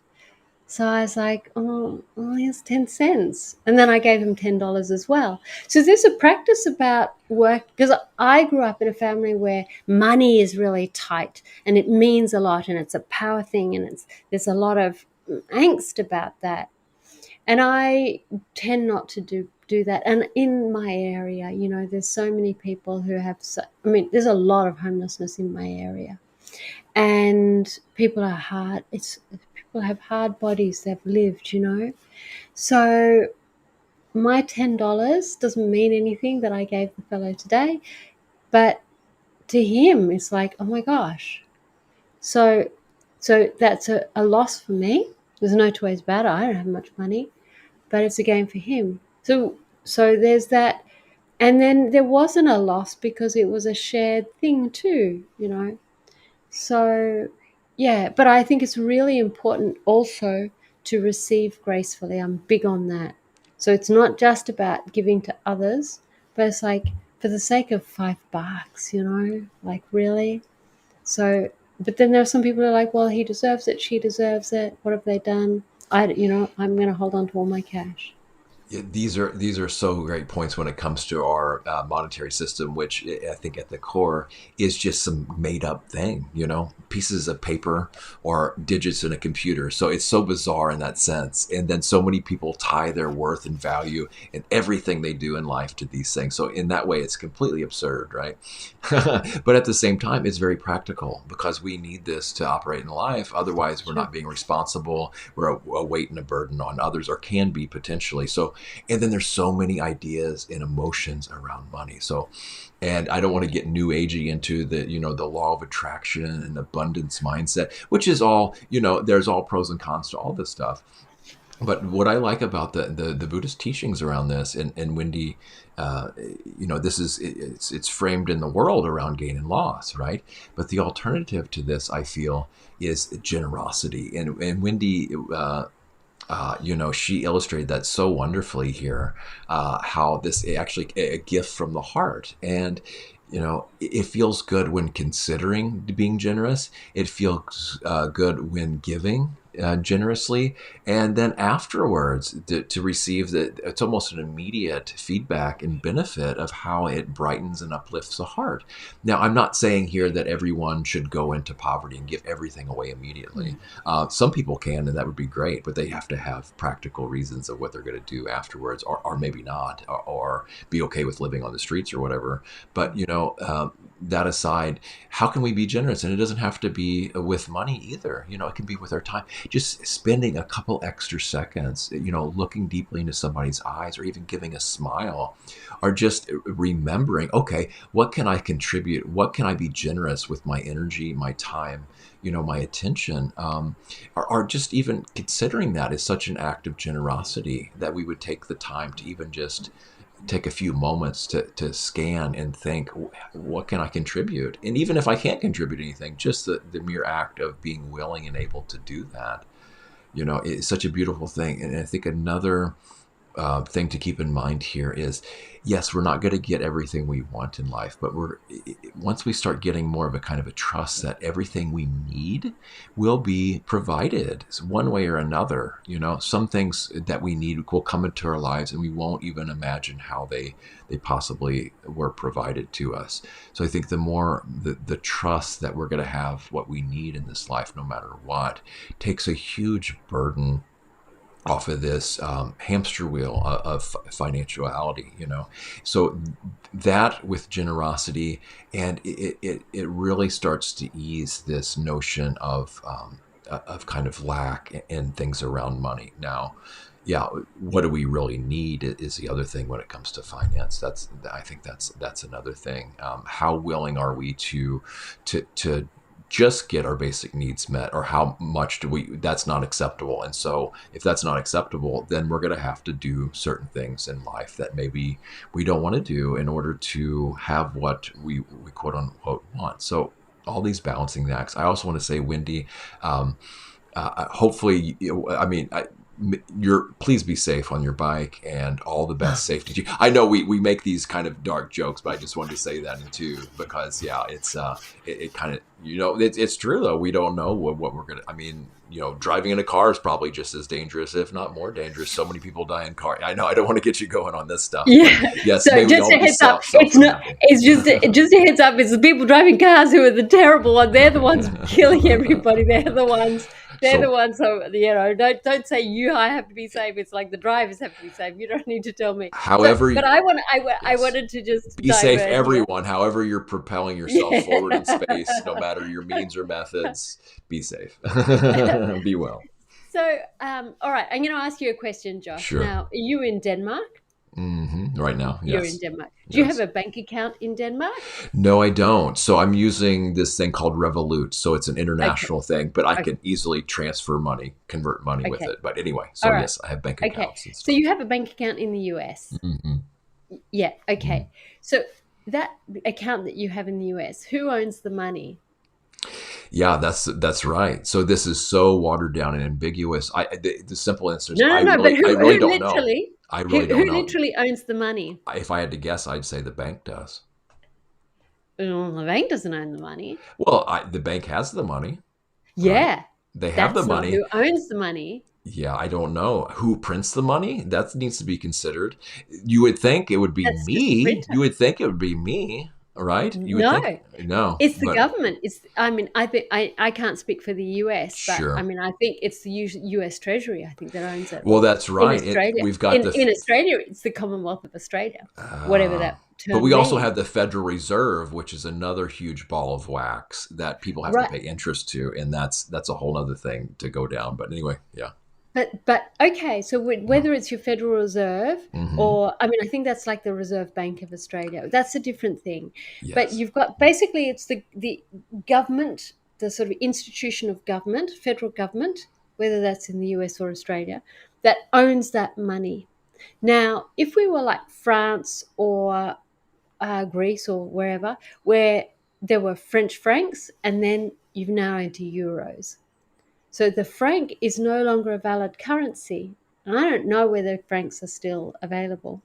So I was like, oh, here's 10 cents. And then I gave him $10 as well. So there's a practice about work, because I grew up in a family where money is really tight and it means a lot and it's a power thing, and there's a lot of angst about that. And I tend not to do that. And in my area, there's so many people who have, there's a lot of homelessness in my area, and people are hard. People have hard bodies. They've lived. So my $10 doesn't mean anything that I gave the fellow today, but to him, it's like, oh my gosh. So that's a loss for me. There's no two ways about it. I don't have much money, but it's a gain for him. So there's that. And then there wasn't a loss because it was a shared thing too. So, yeah, but I think it's really important also to receive gracefully. I'm big on that. So it's not just about giving to others, but it's like for the sake of $5, like really. So, but then there are some people who are like, well, he deserves it, she deserves it. What have they done? I'm going to hold on to all my cash. Yeah, these are so great points when it comes to our monetary system, which I think at the core is just some made up thing, pieces of paper or digits in a computer. So it's so bizarre in that sense. And then so many people tie their worth and value and everything they do in life to these things. So in that way, it's completely absurd, right? But at the same time, it's very practical because we need this to operate in life. Otherwise, we're Sure. not being responsible. We're a weight and a burden on others, or can be potentially. So, and then there's so many ideas and emotions around money. So, and I don't want to get new agey into the law of attraction and abundance mindset, which is all, there's all pros and cons to all this stuff. But what I like about the Buddhist teachings around this, and Wendy, this is it's framed in the world around gain and loss, right? But the alternative to this, I feel, is generosity. And Wendy, she illustrated that so wonderfully here, how this actually a gift from the heart. And it feels good when considering being generous. It feels good when giving generously, and then afterwards to receive it's almost an immediate feedback and benefit of how it brightens and uplifts the heart. Now, I'm not saying here that everyone should go into poverty and give everything away immediately. Some people can, and that would be great, but they have to have practical reasons of what they're going to do afterwards, or maybe not, or be okay with living on the streets or whatever. But that aside, how can we be generous? And it doesn't have to be with money either. It can be with our time. Just spending a couple extra seconds, looking deeply into somebody's eyes, or even giving a smile, or just remembering, okay, what can I contribute? What can I be generous with my energy, my time, my attention, or just even considering that is such an act of generosity that we would take the time to even just take a few moments to scan and think, what can I contribute? And even if I can't contribute anything, just the mere act of being willing and able to do that, is such a beautiful thing. And I think another thing to keep in mind here is, yes, we're not going to get everything we want in life, but once we start getting more of a kind of a trust that everything we need will be provided one way or another. Some things that we need will come into our lives and we won't even imagine how they possibly were provided to us. So I think the more the trust that we're going to have what we need in this life, no matter what, takes a huge burden off of this hamster wheel of financiality. So that with generosity, and it really starts to ease this notion of kind of lack and things around money. Now, yeah, what do we really need is the other thing when it comes to finance. I think that's another thing. How willing are we to just get our basic needs met, or how much do we? That's not acceptable. And so if that's not acceptable, then we're going to have to do certain things in life that maybe we don't want to do in order to have what we quote unquote want. So all these balancing acts. I also want to say, Wendy, hopefully, please be safe on your bike, and all the best safety. I know we make these kind of dark jokes, but I just wanted to say that too, because yeah, it kind of, it's true though. We don't know what we're gonna. I mean, driving in a car is probably just as dangerous, if not more dangerous. So many people die in cars. I know I don't want to get you going on this stuff. Yeah. Yes. So just a heads up, it's not. It's just a heads up. It's the people driving cars who are the terrible ones. They're the ones killing everybody. They're the ones. The ones who, don't say I have to be safe. It's like the drivers have to be safe. You don't need to tell me. However, but I wanted to just be safe, everyone. However, you're propelling yourself forward in space, no matter your means or methods. Be safe. Be well. So, all right, I'm going to ask you a question, Josh. Sure. Now, are you in Denmark? Right now, yes. You're in Denmark. Do you have a bank account in Denmark? No, I don't. So I'm using this thing called Revolut. So it's an international thing, but I can easily transfer money, convert money with it. But anyway, so yes, I have bank accounts. Okay. So you have a bank account in the US? Yeah, okay. So that account that you have in the US, who owns the money? Yeah, that's right. So this is so watered down and ambiguous. The simple answer is but I really don't know. I really don't know. Who literally owns the money? If I had to guess, I'd say the bank does. Well, the bank doesn't own the money. Well, the bank has the money. Yeah. Right? They have the money. Who owns the money? Yeah, I don't know. Who prints the money? That needs to be considered. You would think it would be me. You would think it would be me. Right? No. It's the government. I can't speak for the US, but sure. I think it's the US Treasury. I think that owns it. Well, that's right. In Australia, in Australia, it's the Commonwealth of Australia, whatever that term. But we also have the Federal Reserve, which is another huge ball of wax that people have to pay interest to, and that's a whole other thing to go down. But anyway, yeah. But okay, so whether it's your Federal Reserve or, I think that's like the Reserve Bank of Australia. That's a different thing. Yes. But you've got, basically it's the government, the sort of institution of government, federal government, whether that's in the US or Australia, that owns that money. Now, if we were like France or Greece or wherever, where there were French francs and then you've now into euros. So the franc is no longer a valid currency. And I don't know whether francs are still available,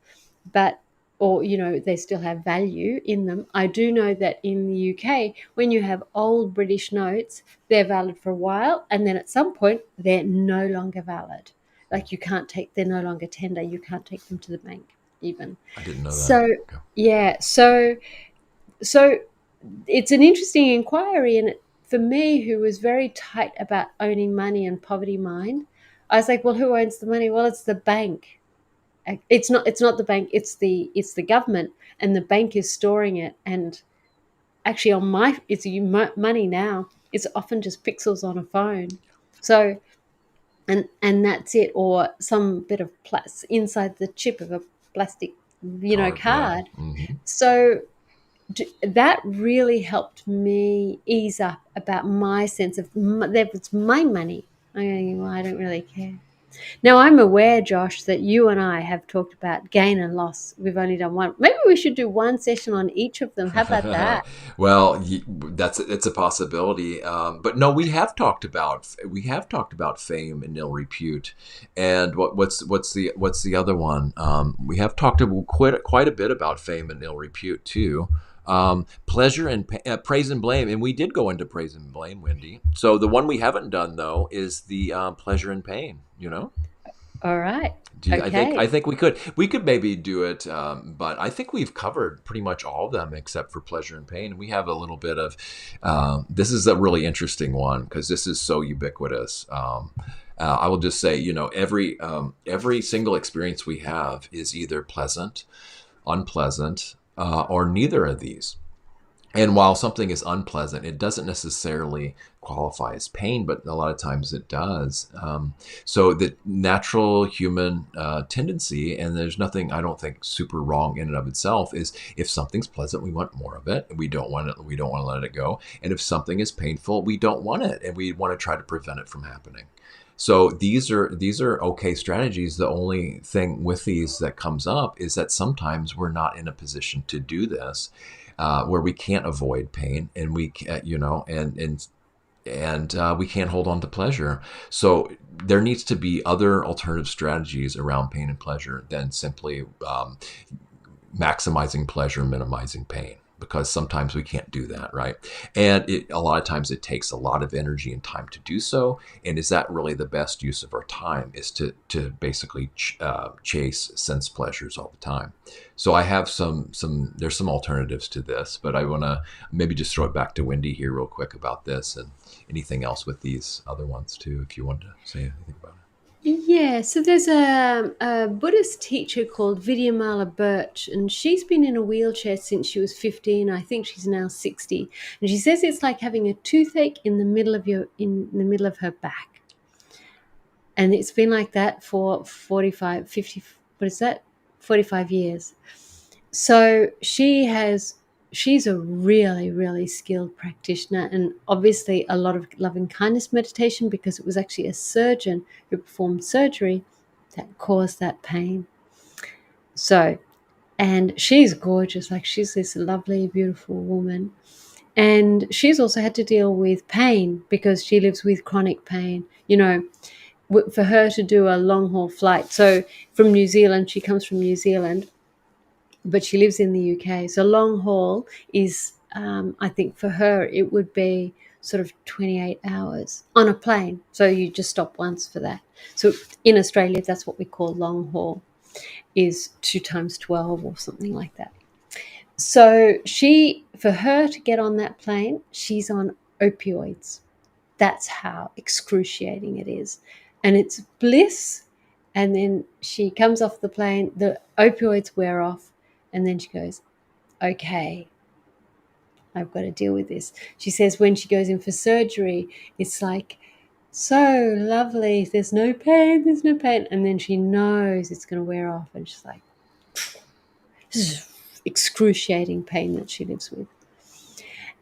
or they still have value in them. I do know that in the UK, when you have old British notes, they're valid for a while, and then at some point they're no longer valid. Like they're no longer tender. You can't take them to the bank even. I didn't know that. So yeah, so it's an interesting inquiry, and for me, who was very tight about owning money and poverty mind, I was like, well, who owns the money? Well, it's the bank. It's not the bank. It's the government, and the bank is storing it. And actually, it's money now. It's often just pixels on a phone. So, and that's it, or some bit of inside the chip of a plastic, card. Yeah. So that really helped me ease up about my sense of that it's my money. I don't really care. Now, I'm aware, Josh, that you and I have talked about gain and loss. We've only done one. Maybe we should do one session on each of them. How about that? Well, it's a possibility. But no, we have talked about fame and ill repute. And what's the other one? We have talked quite a bit about fame and ill repute too. Pleasure and praise and blame, and we did go into praise and blame, Wendy. So the one we haven't done though is the pleasure and pain. All right. Okay. I think we could maybe do it, but I think we've covered pretty much all of them except for pleasure and pain. We have a little bit of this is a really interesting one because this is so ubiquitous. I will just say, every single experience we have is either pleasant, unpleasant, or neither of these. And while something is unpleasant, it doesn't necessarily qualify as pain, but a lot of times it does. So the natural human tendency, and there's nothing I don't think super wrong in and of itself, is if something's pleasant, we want more of it, and we don't want to let it go. And if something is painful, we don't want it, and we want to try to prevent it from happening. So these are okay strategies. The only thing with these that comes up is that sometimes we're not in a position to do this, where we can't avoid pain, and we, we can't hold on to pleasure. So there needs to be other alternative strategies around pain and pleasure than simply maximizing pleasure, minimizing pain, because sometimes we can't do that, right? And a lot of times it takes a lot of energy and time to do so. And is that really the best use of our time, is to basically chase sense pleasures all the time? So I have there's some alternatives to this, but I want to maybe just throw it back to Wendy here real quick about this, and anything else with these other ones too, if you want to say anything about it. Yeah, so there's a Buddhist teacher called Vidyamala Birch, and she's been in a wheelchair since she was 15. I think she's now 60, and she says it's like having a toothache in the middle of her back, and it's been like that for 45, 50. What is that? 45 years. So she's a really, really skilled practitioner, and obviously a lot of loving kindness meditation, because it was actually a surgeon who performed surgery that caused that pain. So, and she's gorgeous, like she's this lovely, beautiful woman. And she's also had to deal with pain because she lives with chronic pain. For her to do a long haul flight. So from New Zealand, she comes from New Zealand, but she lives in the UK. So long haul is, I think for her, it would be sort of 28 hours on a plane. So you just stop once for that. So in Australia, that's what we call long haul, is 2 times 12 or something like that. So for her to get on that plane, she's on opioids. That's how excruciating it is. And it's bliss. And then she comes off the plane, the opioids wear off, and then she goes, okay, I've got to deal with this. She says when she goes in for surgery, it's like, so lovely. There's no pain. And then she knows it's going to wear off. And she's like, this is excruciating pain that she lives with.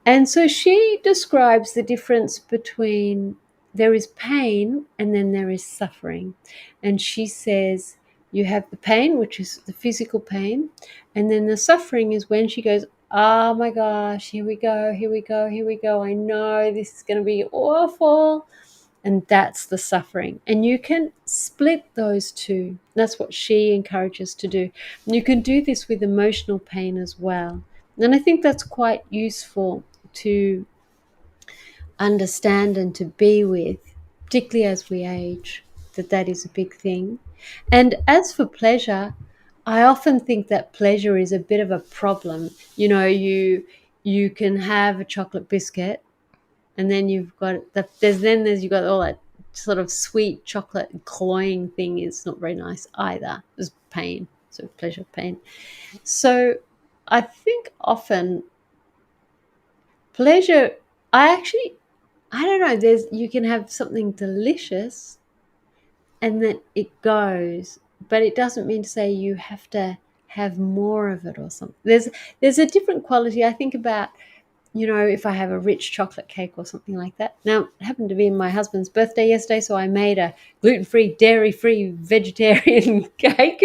And so she describes the difference between there is pain and then there is suffering. And she says you have the pain, which is the physical pain, and then the suffering is when she goes, oh my gosh, here we go. I know this is going to be awful. And that's the suffering. And you can split those two. That's what she encourages to do. And you can do this with emotional pain as well. And I think that's quite useful to understand and to be with, particularly as we age, that is a big thing. And as for pleasure, I often think that pleasure is a bit of a problem. You can have a chocolate biscuit, and then you've got all that sort of sweet chocolate cloying thing is not very nice either. There's pain, so pleasure, pain. So I think often pleasure, I don't know, you can have something delicious and then it goes, but it doesn't mean to say you have to have more of it or something. There's a different quality. I think about, if I have a rich chocolate cake or something like that. Now, it happened to be my husband's birthday yesterday, so I made a gluten-free, dairy-free, vegetarian cake.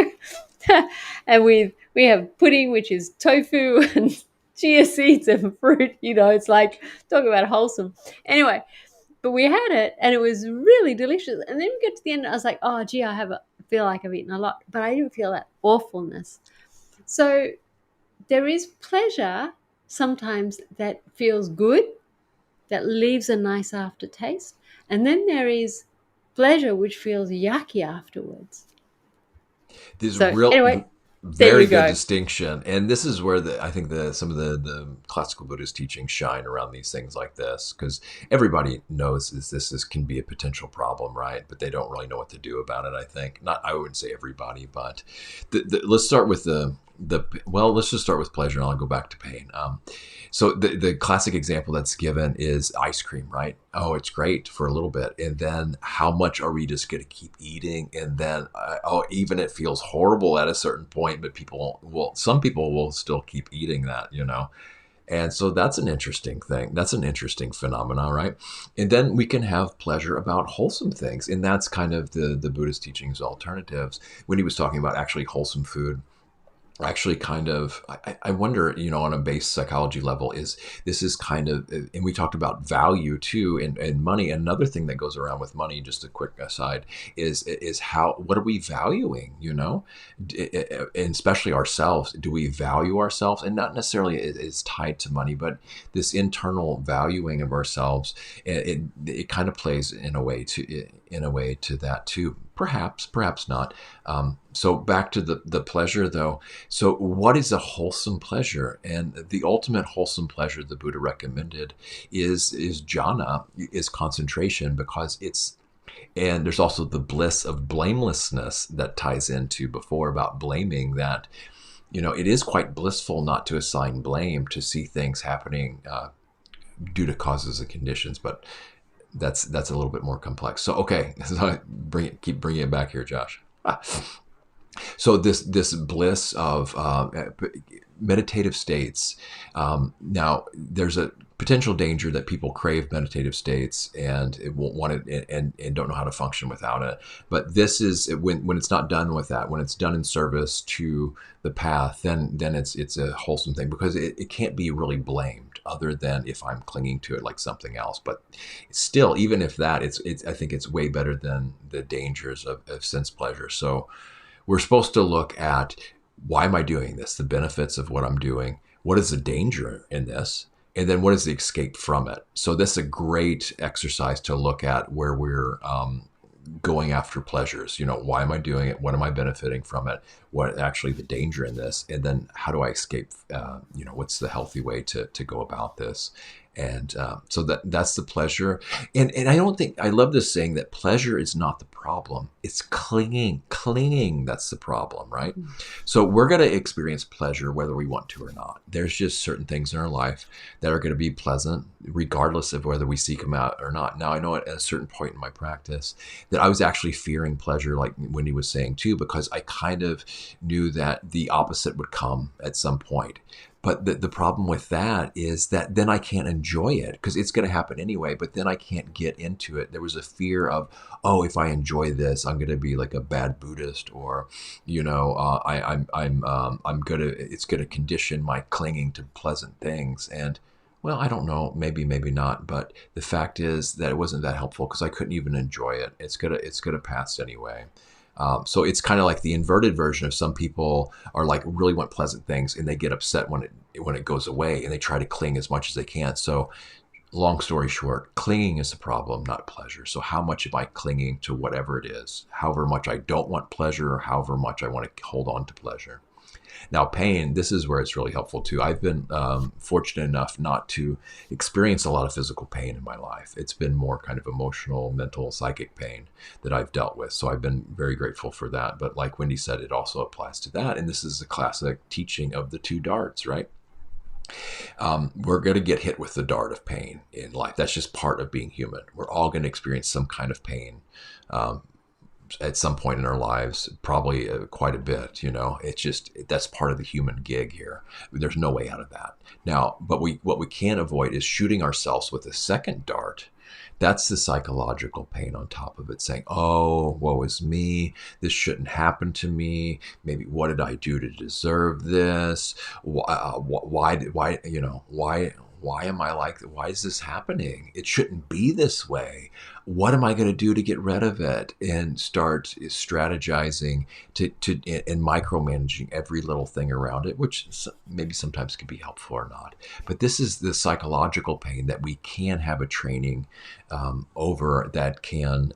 And we have pudding, which is tofu and chia seeds and fruit. It's like, talk about wholesome. Anyway, but we had it and it was really delicious. And then we get to the end, I was like, oh, gee, feel like I've eaten a lot, but I didn't feel that awfulness. So there is pleasure sometimes that feels good, that leaves a nice aftertaste. And then there is pleasure which feels yucky afterwards. Anyway, very good distinction. And this is where I think some of the classical Buddhist teachings shine around these things like this, because everybody knows this can be a potential problem, right? But they don't really know what to do about it, I think. I wouldn't say everybody, but let's start with let's just start with pleasure, and I'll go back to pain. So the classic example that's given is ice cream, right? Oh, it's great for a little bit. And then how much are we just going to keep eating? And then, even it feels horrible at a certain point, but some people will still keep eating that, And so that's an interesting thing. That's an interesting phenomenon, right? And then we can have pleasure about wholesome things. And that's kind of the Buddhist teachings alternatives. When he was talking about actually wholesome food, actually kind of, I wonder, on a base psychology level, is this is kind of, and we talked about value too, and money. Another thing that goes around with money, just a quick aside, is how, what are we valuing, and especially ourselves. Do we value ourselves? And not necessarily is tied to money, but this internal valuing of ourselves, it kind of plays in a way to that too. Perhaps not. So back to the pleasure though. So what is a wholesome pleasure? And the ultimate wholesome pleasure the Buddha recommended is jhana, is concentration, because it's, and there's also the bliss of blamelessness that ties into before about blaming, that it is quite blissful not to assign blame, to see things happening due to causes and conditions. But that's a little bit more complex. So okay, so keep bringing it back here, Josh. So this bliss of meditative states. Now there's a potential danger that people crave meditative states and it won't want it, and don't know how to function without it. But this is when it's not done with that, when it's done in service to the path, then it's a wholesome thing, because it can't be really blamed other than if I'm clinging to it like something else. But still, even if that, it's I think it's way better than the dangers of sense pleasure. So we're supposed to look at, why am I doing this? The benefits of what I'm doing. What is the danger in this? And then what is the escape from it? So this is a great exercise to look at, where we're going after pleasures. Why am I doing it? What am I benefiting from it? What actually the danger in this? And then how do I escape? What's the healthy way to go about this? And so that's the pleasure. And I don't think, I love this saying that pleasure is not the problem. It's clinging. That's the problem, right? Mm-hmm. So we're going to experience pleasure whether we want to or not. There's just certain things in our life that are going to be pleasant regardless of whether we seek them out or not. Now, I know at a certain point in my practice that I was actually fearing pleasure, like Wendy was saying too, because I kind of knew that the opposite would come at some point. But the problem with that is that then I can't enjoy it, because it's going to happen anyway, but then I can't get into it. There was a fear of, oh, if I enjoy this, I'm going to be like a bad Buddhist, or, I'm going to, it's going to condition my clinging to pleasant things. And well, I don't know, maybe not, but the fact is that it wasn't that helpful, because I couldn't even enjoy it. It's gonna pass anyway. So it's kind of like the inverted version of, some people are like, really want pleasant things, and they get upset when it goes away, and they try to cling as much as they can. So long story short, clinging is the problem, not pleasure. So how much am I clinging to whatever it is? However much I don't want pleasure, or however much I want to hold on to pleasure. Now, pain, this is where it's really helpful too. I've been fortunate enough not to experience a lot of physical pain in my life. It's been more kind of emotional, mental, psychic pain that I've dealt with. So I've been very grateful for that. But like Wendy said, it also applies to that. And this is the classic teaching of the two darts, right? We're going to get hit with the dart of pain in life. That's just part of being human. We're all going to experience some kind of pain. At some point in our lives, probably quite a bit, it's just, that's part of the human gig here. There's no way out of that. Now, but what we can't avoid is shooting ourselves with a second dart. That's the psychological pain on top of it, saying, oh, woe is me. This shouldn't happen to me. Maybe, what did I do to deserve this? Why am I like, why is this happening? It shouldn't be this way. What am I going to do to get rid of it? And start strategizing and micromanaging every little thing around it, which maybe sometimes can be helpful or not. But this is the psychological pain that we can have a training over, that can,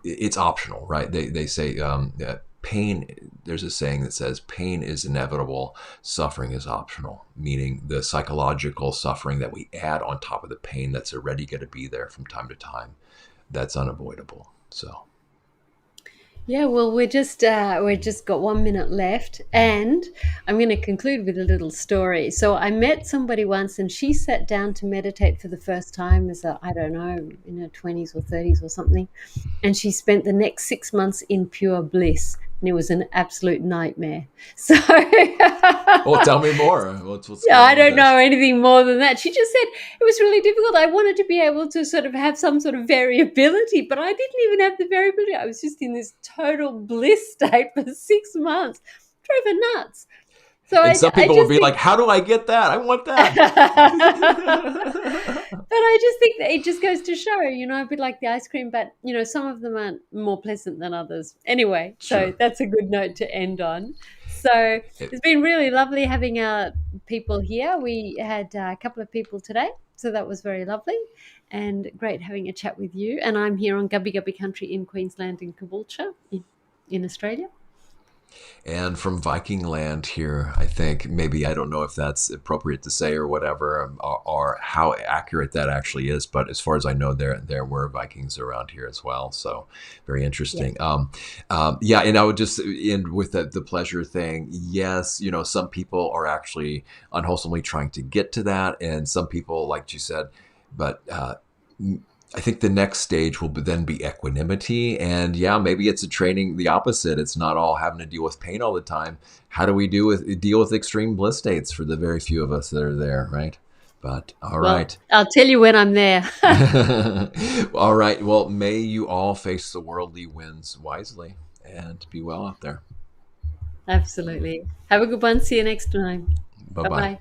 it's optional, right? They say that pain, there's a saying that says, pain is inevitable, suffering is optional, meaning the psychological suffering that we add on top of the pain that's already going to be there from time to time, that's unavoidable. So yeah, well, we're just got 1 minute left, and I'm going to conclude with a little story. So I met somebody once, and she sat down to meditate for the first time as I don't know, in her 20s or 30s or something, and she spent the next 6 months in pure bliss, and it was an absolute nightmare. So well, tell me more. What's yeah, going on I don't with this? know anything more than that. She just said it was really difficult. I wanted to be able to sort of have some sort of variability, but I didn't even have the variability. I was just in this total bliss state for 6 months. drove her nuts. So And some I people would just be think, like, how do I get that? I want but that. I just think that it just goes to show, a bit like the ice cream, but some of them aren't more pleasant than others. Anyway, so Sure. that's a good note to end on. So It, it's been really lovely having our people here. We had a couple of people today, so that was very lovely and great having a chat with you. And I'm here on Gubby Gubby Country in Queensland in Caboolture in Australia. and from Viking land here, I think maybe I don't know if that's appropriate to say or whatever, or how accurate that actually is. But as far as I know, there were Vikings around here as well. So very Yes. interesting. Yeah, and I would just end with the pleasure thing. Yes, some people are actually unwholesomely trying to get to that, and some people, like you said, but. I think the next stage will then be equanimity. And yeah, maybe it's a training the opposite. It's not all having to deal with pain all the time. How do we deal with extreme bliss states for the very few of us that are there, right? But all Well, right. I'll tell you when I'm there. All right. Well, may you all face the worldly winds wisely and be well out there. Absolutely. Have a good one. See you next time. Bye Bye bye. bye.